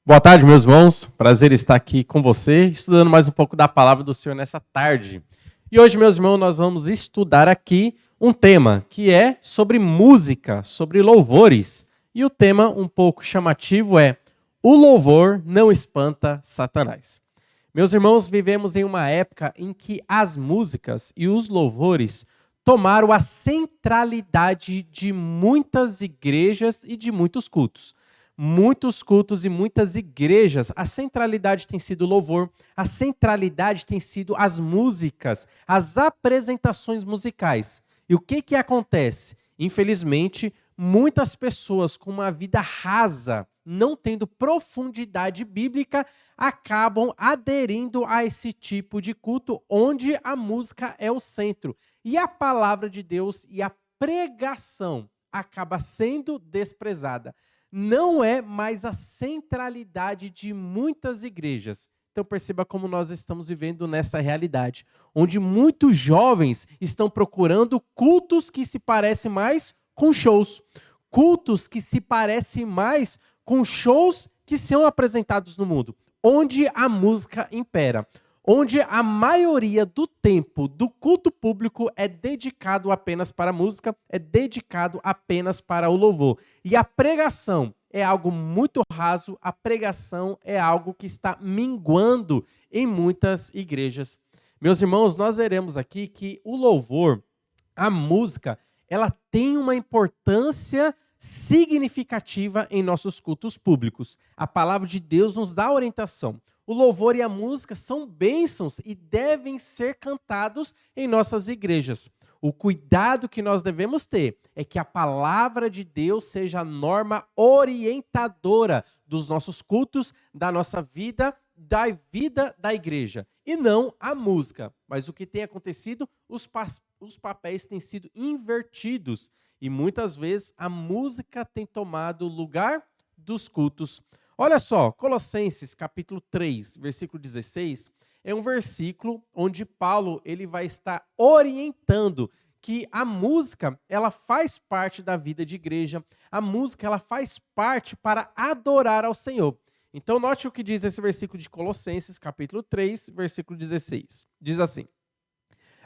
Boa tarde, meus irmãos. Prazer estar aqui com você, estudando mais um pouco da palavra do Senhor nessa tarde. E hoje, meus irmãos, nós vamos estudar aqui um tema que é sobre música, sobre louvores. E o tema um pouco chamativo é: o louvor não espanta Satanás. Meus irmãos, vivemos em uma época em que as músicas e os louvores tomaram a centralidade de muitas igrejas e de muitos cultos. Muitos cultos e muitas igrejas, a centralidade tem sido o louvor, a centralidade tem sido as músicas, as apresentações musicais. E o que acontece? Infelizmente, muitas pessoas com uma vida rasa, não tendo profundidade bíblica, acabam aderindo a esse tipo de culto onde a música é o centro. E a palavra de Deus e a pregação acaba sendo desprezada. Não é mais a centralidade de muitas igrejas. Então perceba como nós estamos vivendo nessa realidade, onde muitos jovens estão procurando cultos que se parecem mais com shows, cultos que se parecem mais com shows que são apresentados no mundo, onde a música impera, onde a maioria do tempo do culto público é dedicado apenas para a música, é dedicado apenas para o louvor. E a pregação é algo muito raso, a pregação é algo que está minguando em muitas igrejas. Meus irmãos, nós veremos aqui que o louvor, a música, ela tem uma importância significativa em nossos cultos públicos. A palavra de Deus nos dá orientação. O louvor e a música são bênçãos e devem ser cantados em nossas igrejas. O cuidado que nós devemos ter é que a palavra de Deus seja a norma orientadora dos nossos cultos, da nossa vida, da vida da igreja, e não a música. Mas o que tem acontecido? Os papéis têm sido invertidos e muitas vezes a música tem tomado o lugar dos cultos. Olha só, Colossenses capítulo 3, versículo 16, é um versículo onde Paulo ele vai estar orientando que a música ela faz parte da vida de igreja, a música ela faz parte para adorar ao Senhor. Então note o que diz esse versículo de Colossenses capítulo 3, versículo 16. Diz assim: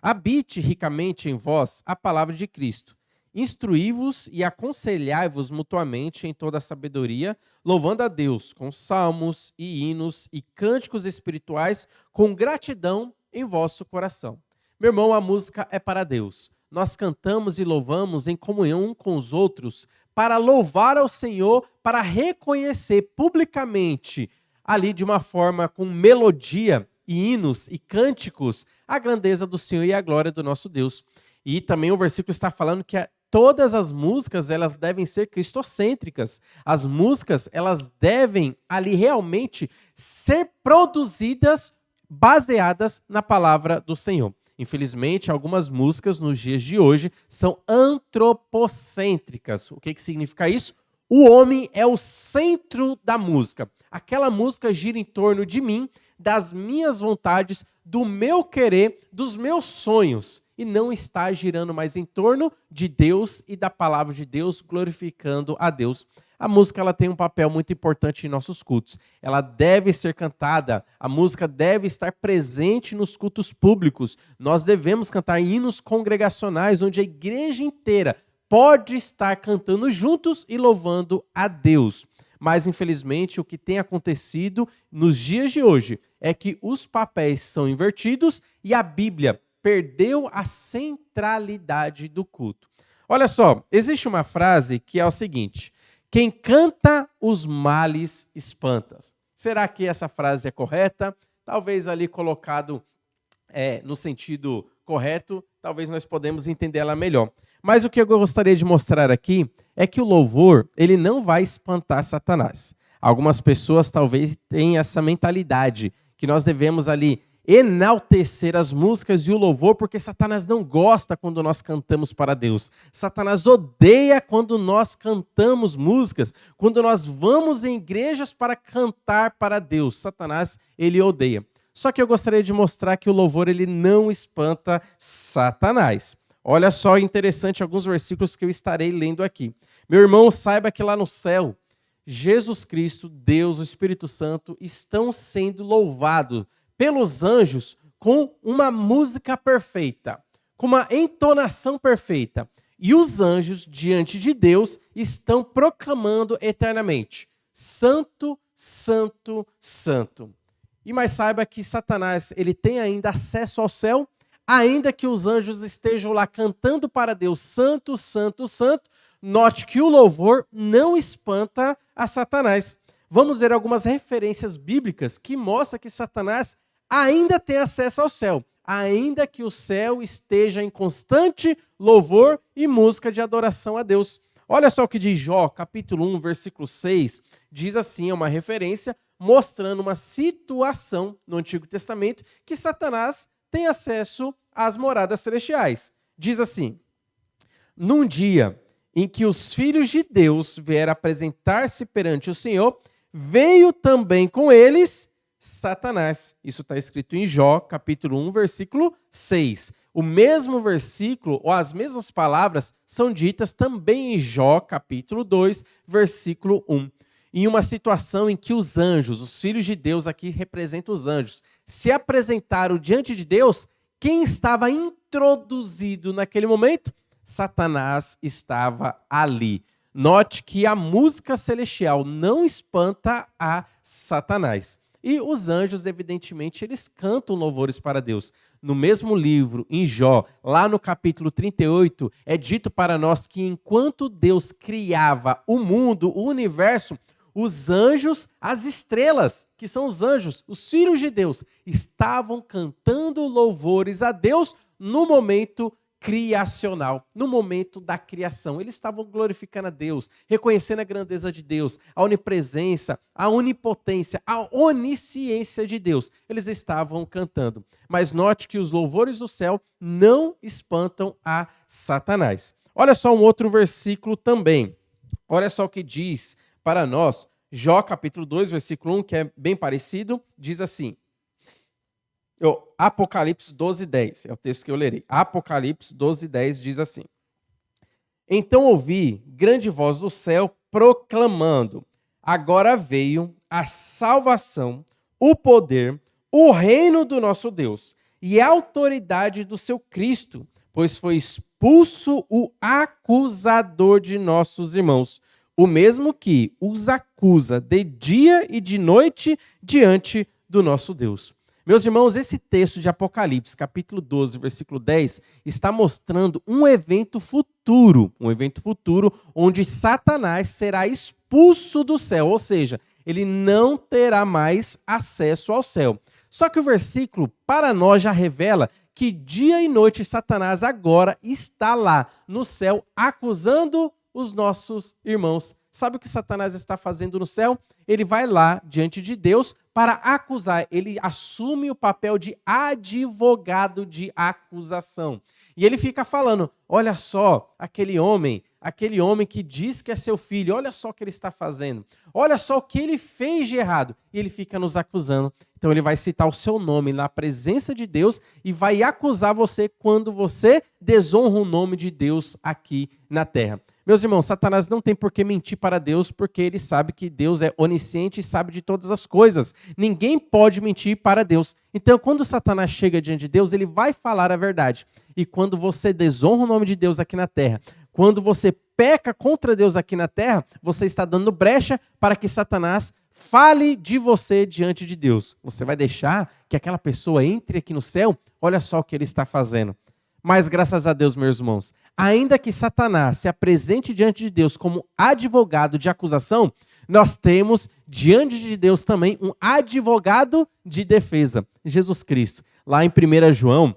habite ricamente em vós a palavra de Cristo. Instruí-vos e aconselhai-vos mutuamente em toda a sabedoria, louvando a Deus com salmos e hinos e cânticos espirituais com gratidão em vosso coração. Meu irmão, a música é para Deus. Nós cantamos e louvamos em comunhão com os outros para louvar ao Senhor, para reconhecer publicamente, ali de uma forma com melodia e hinos e cânticos, a grandeza do Senhor e a glória do nosso Deus. E também o versículo está falando que todas as músicas, elas devem ser cristocêntricas. As músicas, elas devem ali realmente ser produzidas baseadas na palavra do Senhor. Infelizmente, algumas músicas nos dias de hoje são antropocêntricas. O que significa isso? O homem é o centro da música. Aquela música gira em torno de mim, das minhas vontades, do meu querer, dos meus sonhos. E não está girando mais em torno de Deus e da palavra de Deus, glorificando a Deus. A música ela tem um papel muito importante em nossos cultos. Ela deve ser cantada, a música deve estar presente nos cultos públicos. Nós devemos cantar hinos congregacionais, onde a igreja inteira pode estar cantando juntos e louvando a Deus. Mas, infelizmente, o que tem acontecido nos dias de hoje é que os papéis são invertidos e a Bíblia perdeu a centralidade do culto. Olha só, existe uma frase que é o seguinte: quem canta os males espanta. Será que essa frase é correta? Talvez ali colocado no sentido correto, talvez nós podemos entender ela melhor. Mas o que eu gostaria de mostrar aqui é que o louvor, ele não vai espantar Satanás. Algumas pessoas talvez tenham essa mentalidade, que nós devemos ali enaltecer as músicas e o louvor, porque Satanás não gosta quando nós cantamos para Deus. Satanás odeia quando nós cantamos músicas, quando nós vamos em igrejas para cantar para Deus. Satanás, ele odeia. Só que eu gostaria de mostrar que o louvor ele não espanta Satanás. Olha só interessante alguns versículos que eu estarei lendo aqui. Meu irmão, saiba que lá no céu, Jesus Cristo, Deus, o Espírito Santo estão sendo louvados pelos anjos com uma música perfeita, com uma entonação perfeita. E os anjos, diante de Deus, estão proclamando eternamente: Santo, Santo, Santo. E mais saiba que Satanás, ele tem ainda acesso ao céu, ainda que os anjos estejam lá cantando para Deus: Santo, Santo, Santo. Note que o louvor não espanta a Satanás. Vamos ver algumas referências bíblicas que mostram que Satanás ainda tem acesso ao céu, ainda que o céu esteja em constante louvor e música de adoração a Deus. Olha só o que diz Jó, capítulo 1, versículo 6, diz assim, é uma referência mostrando uma situação no Antigo Testamento que Satanás tem acesso às moradas celestiais. Diz assim: num dia em que os filhos de Deus vieram apresentar-se perante o Senhor, veio também com eles Satanás. Isso está escrito em Jó, capítulo 1, versículo 6. O mesmo versículo, ou as mesmas palavras, são ditas também em Jó, capítulo 2, versículo 1. Em uma situação em que os anjos, os filhos de Deus, aqui representam os anjos, se apresentaram diante de Deus, quem estava introduzido naquele momento? Satanás estava ali. Note que a música celestial não espanta a Satanás. E os anjos, evidentemente, eles cantam louvores para Deus. No mesmo livro, em Jó, lá no capítulo 38, é dito para nós que enquanto Deus criava o mundo, o universo, os anjos, as estrelas, que são os anjos, os filhos de Deus, estavam cantando louvores a Deus no momento criacional, no momento da criação. Eles estavam glorificando a Deus, reconhecendo a grandeza de Deus, a onipresença, a onipotência, a onisciência de Deus. Eles estavam cantando. Mas note que os louvores do céu não espantam a Satanás. Olha só um outro versículo também. Olha só o que diz para nós, Jó capítulo 2, versículo 1, que é bem parecido, diz assim: Apocalipse 12, 10, é o texto que eu lerei. Apocalipse 12, 10 diz assim: então ouvi grande voz do céu proclamando: agora veio a salvação, o poder, o reino do nosso Deus e a autoridade do seu Cristo, pois foi expulso o acusador de nossos irmãos, o mesmo que os acusa de dia e de noite diante do nosso Deus. Meus irmãos, esse texto de Apocalipse, capítulo 12, versículo 10, está mostrando um evento futuro onde Satanás será expulso do céu, ou seja, ele não terá mais acesso ao céu. Só que o versículo, para nós, já revela que dia e noite Satanás agora está lá no céu acusando os nossos irmãos. Sabe o que Satanás está fazendo no céu? Ele vai lá diante de Deus para acusar. Ele assume o papel de advogado de acusação. E ele fica falando: olha só, aquele homem que diz que é seu filho, olha só o que ele está fazendo. Olha só o que ele fez de errado. E ele fica nos acusando. Então ele vai citar o seu nome na presença de Deus e vai acusar você quando você desonra o nome de Deus aqui na terra. Meus irmãos, Satanás não tem por que mentir para Deus, porque ele sabe que Deus é onisciente e sabe de todas as coisas. Ninguém pode mentir para Deus. Então, quando Satanás chega diante de Deus, ele vai falar a verdade. E quando você desonra o nome de Deus aqui na terra, quando você peca contra Deus aqui na terra, você está dando brecha para que Satanás fale de você diante de Deus. Você vai deixar que aquela pessoa entre aqui no céu? Olha só o que ele está fazendo. Mas graças a Deus, meus irmãos, ainda que Satanás se apresente diante de Deus como advogado de acusação, nós temos diante de Deus também um advogado de defesa, Jesus Cristo. Lá em 1 João,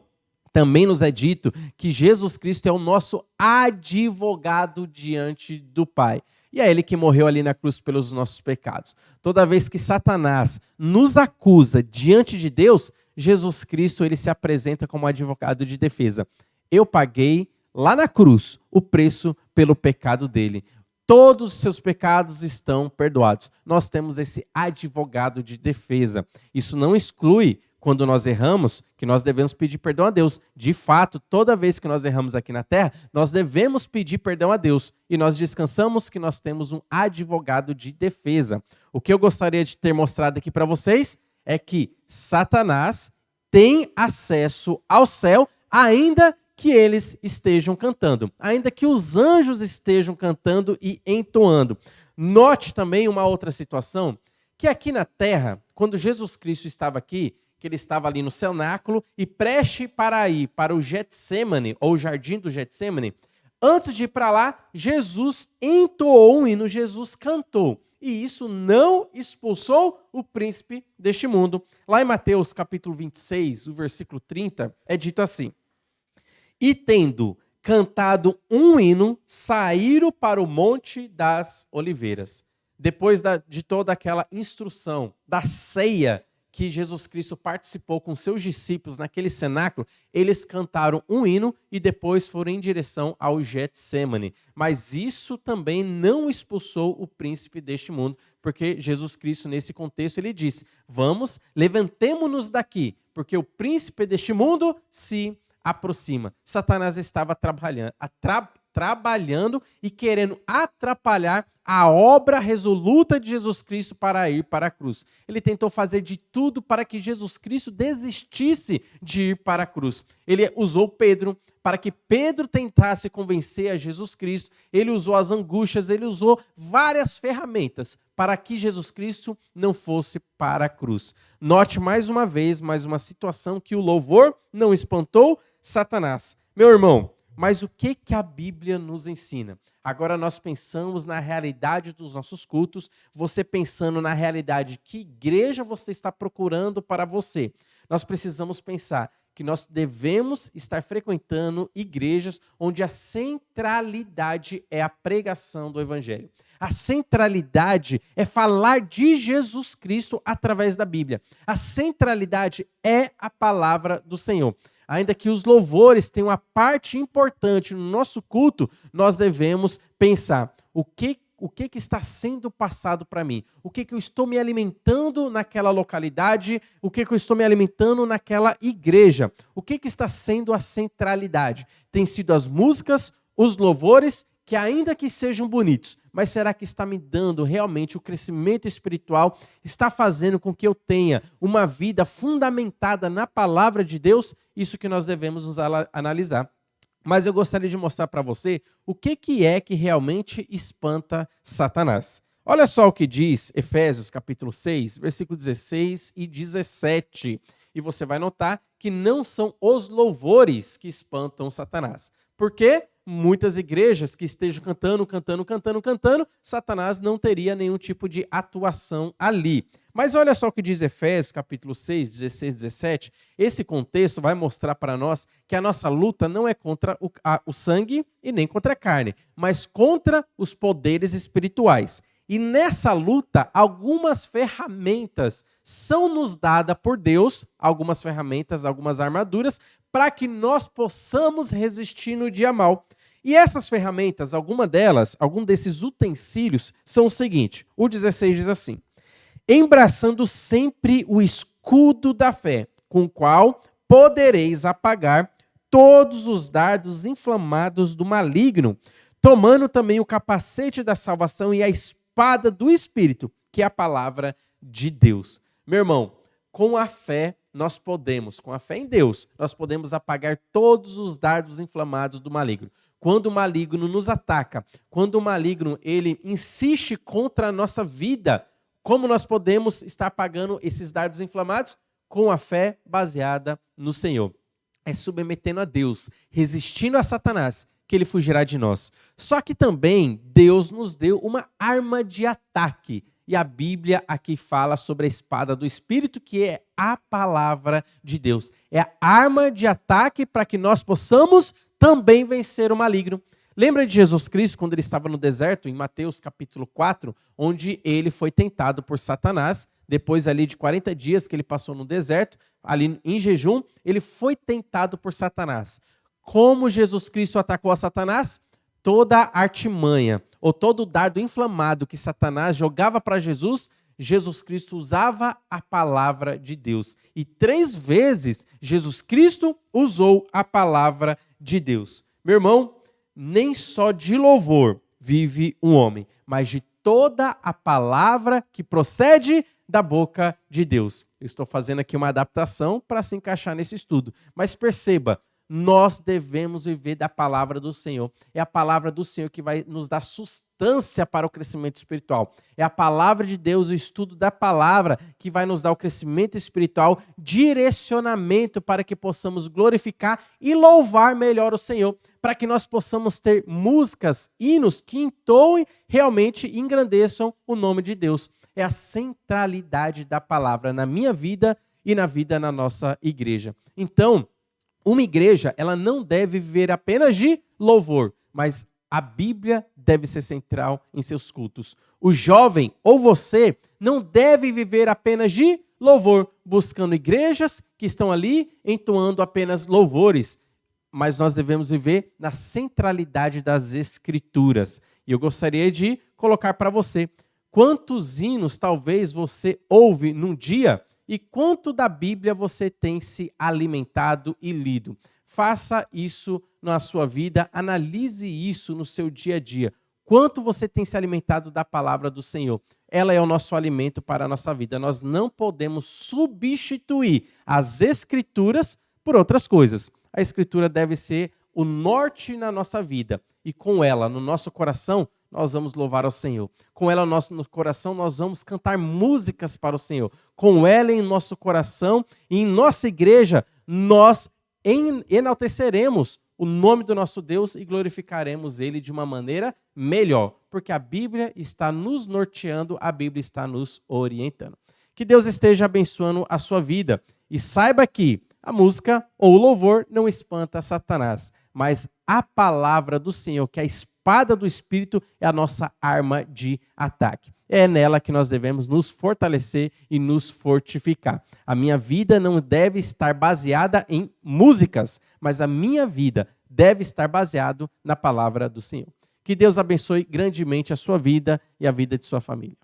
também nos é dito que Jesus Cristo é o nosso advogado diante do Pai. E é ele que morreu ali na cruz pelos nossos pecados. Toda vez que Satanás nos acusa diante de Deus, Jesus Cristo ele se apresenta como advogado de defesa. Eu paguei lá na cruz o preço pelo pecado dele. Todos os seus pecados estão perdoados. Nós temos esse advogado de defesa. Isso não exclui quando nós erramos, que nós devemos pedir perdão a Deus. De fato, toda vez que nós erramos aqui na terra, nós devemos pedir perdão a Deus. E nós descansamos que nós temos um advogado de defesa. O que eu gostaria de ter mostrado aqui para vocês é que Satanás tem acesso ao céu, ainda que eles estejam cantando, ainda que os anjos estejam cantando e entoando. Note também uma outra situação, que aqui na terra, quando Jesus Cristo estava aqui, que ele estava ali no cenáculo e preste para ir para o Getsêmani, ou o jardim do Getsêmani, antes de ir para lá, Jesus entoou um hino, Jesus cantou. E isso não expulsou o príncipe deste mundo. Lá em Mateus capítulo 26, o versículo 30, é dito assim: e tendo cantado um hino, saíram para o Monte das Oliveiras. Depois de toda aquela instrução, da ceia que Jesus Cristo participou com seus discípulos naquele cenáculo, eles cantaram um hino e depois foram em direção ao Getsêmani. Mas isso também não expulsou o príncipe deste mundo, porque Jesus Cristo, nesse contexto, ele disse: vamos, levantemo-nos daqui, porque o príncipe deste mundo se aproxima. Satanás estava trabalhando e querendo atrapalhar a obra resoluta de Jesus Cristo para ir para a cruz. Ele tentou fazer de tudo para que Jesus Cristo desistisse de ir para a cruz. Ele usou Pedro para que Pedro tentasse convencer a Jesus Cristo. Ele usou as angústias, ele usou várias ferramentas para que Jesus Cristo não fosse para a cruz. Note mais uma vez, mais uma situação que o louvor não espantou Satanás. Meu irmão, mas o que a Bíblia nos ensina? Agora nós pensamos na realidade dos nossos cultos, você pensando na realidade, que igreja você está procurando para você. Nós precisamos pensar que nós devemos estar frequentando igrejas onde a centralidade é a pregação do Evangelho. A centralidade é falar de Jesus Cristo através da Bíblia. A centralidade é a palavra do Senhor. Ainda que os louvores tenham uma parte importante no nosso culto, nós devemos pensar o que está sendo passado para mim, o que eu estou me alimentando naquela localidade, o que eu estou me alimentando naquela igreja, o que está sendo a centralidade. Tem sido as músicas, os louvores, que ainda que sejam bonitos, mas será que está me dando realmente o crescimento espiritual? Está fazendo com que eu tenha uma vida fundamentada na palavra de Deus? Isso que nós devemos nos analisar. Mas eu gostaria de mostrar para você o que é que realmente espanta Satanás. Olha só o que diz Efésios capítulo 6, versículo 16 e 17. E você vai notar que não são os louvores que espantam Satanás. Por quê? Muitas igrejas que estejam cantando, Satanás não teria nenhum tipo de atuação ali. Mas olha só o que diz Efésios, capítulo 6, 16 e 17. Esse contexto vai mostrar para nós que a nossa luta não é contra o sangue e nem contra a carne, mas contra os poderes espirituais. E nessa luta, algumas ferramentas são nos dadas por Deus, algumas ferramentas, algumas armaduras, para que nós possamos resistir no dia mal. E essas ferramentas, algum desses utensílios, são o seguinte: o 16 diz assim: embraçando sempre o escudo da fé, com o qual podereis apagar todos os dardos inflamados do maligno, tomando também o capacete da salvação e a espada do Espírito, que é a palavra de Deus. Meu irmão, com a fé com a fé em Deus, nós podemos apagar todos os dardos inflamados do maligno. Quando o maligno nos ataca, quando o maligno ele insiste contra a nossa vida, como nós podemos estar apagando esses dardos inflamados? Com a fé baseada no Senhor. É submetendo a Deus, resistindo a Satanás, que ele fugirá de nós. Só que também Deus nos deu uma arma de ataque. E a Bíblia aqui fala sobre a espada do Espírito, que é a palavra de Deus. É a arma de ataque para que nós possamos também vencer o maligno. Lembra de Jesus Cristo, quando ele estava no deserto, em Mateus capítulo 4, onde ele foi tentado por Satanás, depois ali de 40 dias que ele passou no deserto, ali em jejum, ele foi tentado por Satanás. Como Jesus Cristo atacou a Satanás? Toda a artimanha, ou todo o dardo inflamado que Satanás jogava para Jesus, Jesus Cristo usava a palavra de Deus. E 3 vezes Jesus Cristo usou a palavra de Deus. Meu irmão, nem só de louvor vive um homem, mas de toda a palavra que procede da boca de Deus. Eu estou fazendo aqui uma adaptação para se encaixar nesse estudo. Mas perceba, nós devemos viver da palavra do Senhor. É a palavra do Senhor que vai nos dar sustância para o crescimento espiritual. É a palavra de Deus, o estudo da palavra, que vai nos dar o crescimento espiritual, direcionamento para que possamos glorificar e louvar melhor o Senhor, para que nós possamos ter músicas, hinos que entoem realmente e engrandeçam o nome de Deus. É a centralidade da palavra na minha vida e na vida na nossa igreja. Então, uma igreja, ela não deve viver apenas de louvor, mas a Bíblia deve ser central em seus cultos. O jovem, ou você, não deve viver apenas de louvor, buscando igrejas que estão ali entoando apenas louvores, mas nós devemos viver na centralidade das Escrituras. E eu gostaria de colocar para você, quantos hinos talvez você ouve num dia e quanto da Bíblia você tem se alimentado e lido. Faça isso na sua vida, analise isso no seu dia a dia. Quanto você tem se alimentado da palavra do Senhor? Ela é o nosso alimento para a nossa vida. Nós não podemos substituir as Escrituras por outras coisas. A Escritura deve ser o norte na nossa vida. E com ela, no nosso coração, nós vamos louvar ao Senhor. Com ela no nosso coração, nós vamos cantar músicas para o Senhor. Com ela em nosso coração e em nossa igreja, nós enalteceremos o nome do nosso Deus e glorificaremos Ele de uma maneira melhor. Porque a Bíblia está nos norteando, a Bíblia está nos orientando. Que Deus esteja abençoando a sua vida. E saiba que a música ou o louvor não espanta Satanás, mas a palavra do Senhor, que é a espada do Espírito, é a nossa arma de ataque. É nela que nós devemos nos fortalecer e nos fortificar. A minha vida não deve estar baseada em músicas, mas a minha vida deve estar baseada na palavra do Senhor. Que Deus abençoe grandemente a sua vida e a vida de sua família.